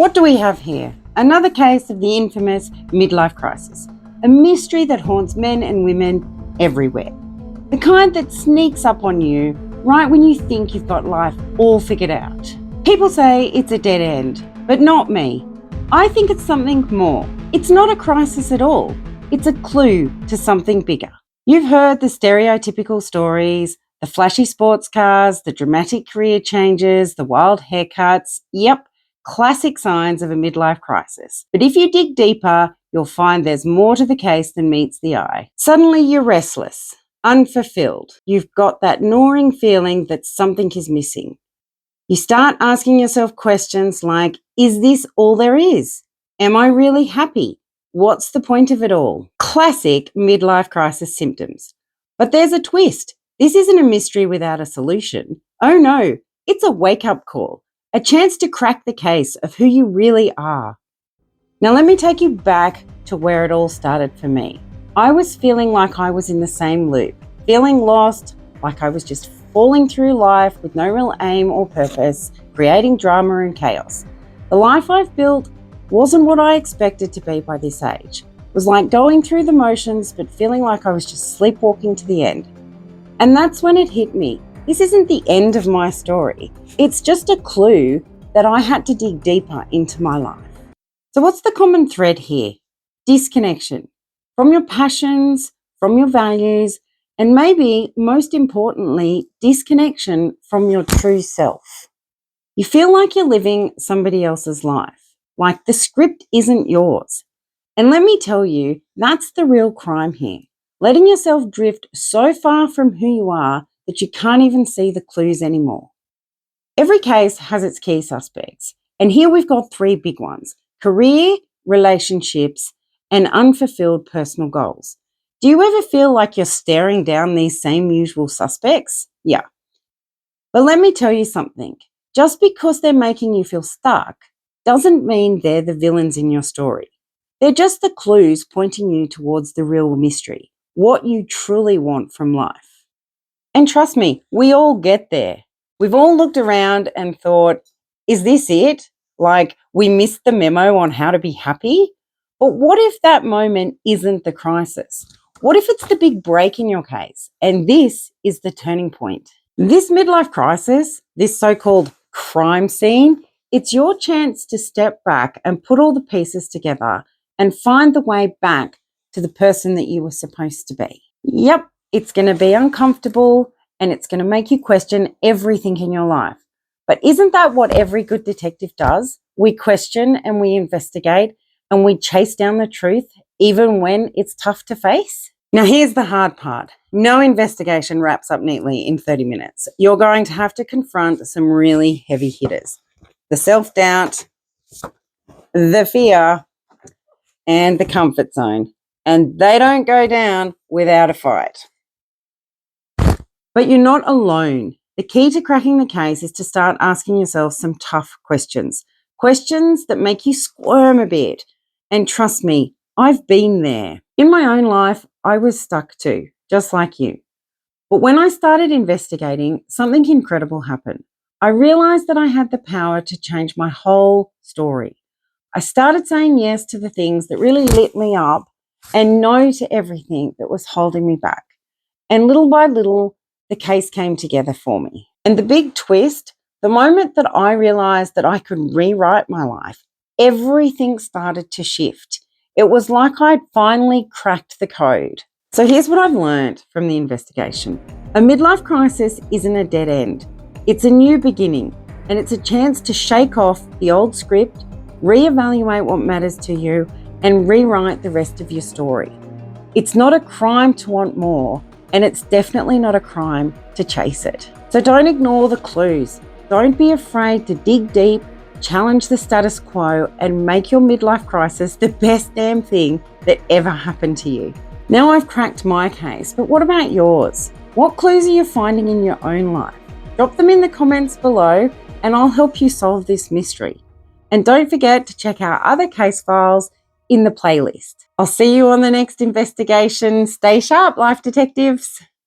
What do we have here? Another case of the infamous midlife crisis, a mystery that haunts men and women everywhere. The kind that sneaks up on you right when you think you've got life all figured out. People say it's a dead end, but not me. I think it's something more. It's not a crisis at all. It's a clue to something bigger. You've heard the stereotypical stories, the flashy sports cars, the dramatic career changes, the wild haircuts. Yep, classic signs of a midlife crisis. But if you dig deeper, you'll find there's more to the case than meets the eye. Suddenly you're restless, unfulfilled. You've got that gnawing feeling that something is missing. You start asking yourself questions like, is this all there is? Am I really happy? What's the point of it all? Classic midlife crisis symptoms. But there's a twist. This isn't a mystery without a solution. Oh no, it's a wake-up call, a chance to crack the case of who you really are. Now let me take you back to where it all started for me. I was feeling like I was in the same loop, feeling lost, like I was just falling through life with no real aim or purpose, creating drama and chaos. The life I've built wasn't what I expected to be by this age. It was like going through the motions but feeling like I was just sleepwalking to the end. And that's when it hit me. This isn't the end of my story. It's just a clue that I had to dig deeper into my life. So what's the common thread here? Disconnection from your passions, from your values, and maybe most importantly, disconnection from your true self. You feel like you're living somebody else's life, like the script isn't yours. And let me tell you, that's the real crime here. Letting yourself drift so far from who you are that you can't even see the clues anymore. Every case has its key suspects, and here we've got three big ones: career, relationships, and unfulfilled personal goals. Do you ever feel like you're staring down these same usual suspects? Yeah. But let me tell you something. Just because they're making you feel stuck doesn't mean they're the villains in your story. They're just the clues pointing you towards the real mystery, what you truly want from life. And trust me, we all get there. We've all looked around and thought, is this it? Like we missed the memo on how to be happy? But what if that moment isn't the crisis? What if it's the big break in your case? And this is the turning point. This midlife crisis, this so-called crime scene, it's your chance to step back and put all the pieces together and find the way back to the person that you were supposed to be. Yep, it's going to be uncomfortable and it's going to make you question everything in your life. But isn't that what every good detective does? We question and we investigate and we chase down the truth even when it's tough to face. Now here's the hard part. No investigation wraps up neatly in 30 minutes. You're going to have to confront some really heavy hitters. The self-doubt, the fear, and the comfort zone. And they don't go down without a fight. But you're not alone. The key to cracking the case is to start asking yourself some tough questions. Questions that make you squirm a bit. And trust me, I've been there. In my own life, I was stuck too, just like you. But when I started investigating, something incredible happened. I realized that I had the power to change my whole story. I started saying yes to the things that really lit me up and no to everything that was holding me back. And little by little, the case came together for me. And the big twist, the moment that I realized that I could rewrite my life, everything started to shift. It was like I'd finally cracked the code. So here's what I've learned from the investigation. A midlife crisis isn't a dead end. It's a new beginning, and it's a chance to shake off the old script, reevaluate what matters to you, and rewrite the rest of your story. It's not a crime to want more, and it's definitely not a crime to chase it. So don't ignore the clues. Don't be afraid to dig deep, challenge the status quo, and make your midlife crisis the best damn thing that ever happened to you. Now I've cracked my case, but what about yours? What clues are you finding in your own life? Drop them in the comments below and I'll help you solve this mystery. And don't forget to check out other case files in the playlist. I'll see you on the next investigation. Stay sharp, life detectives.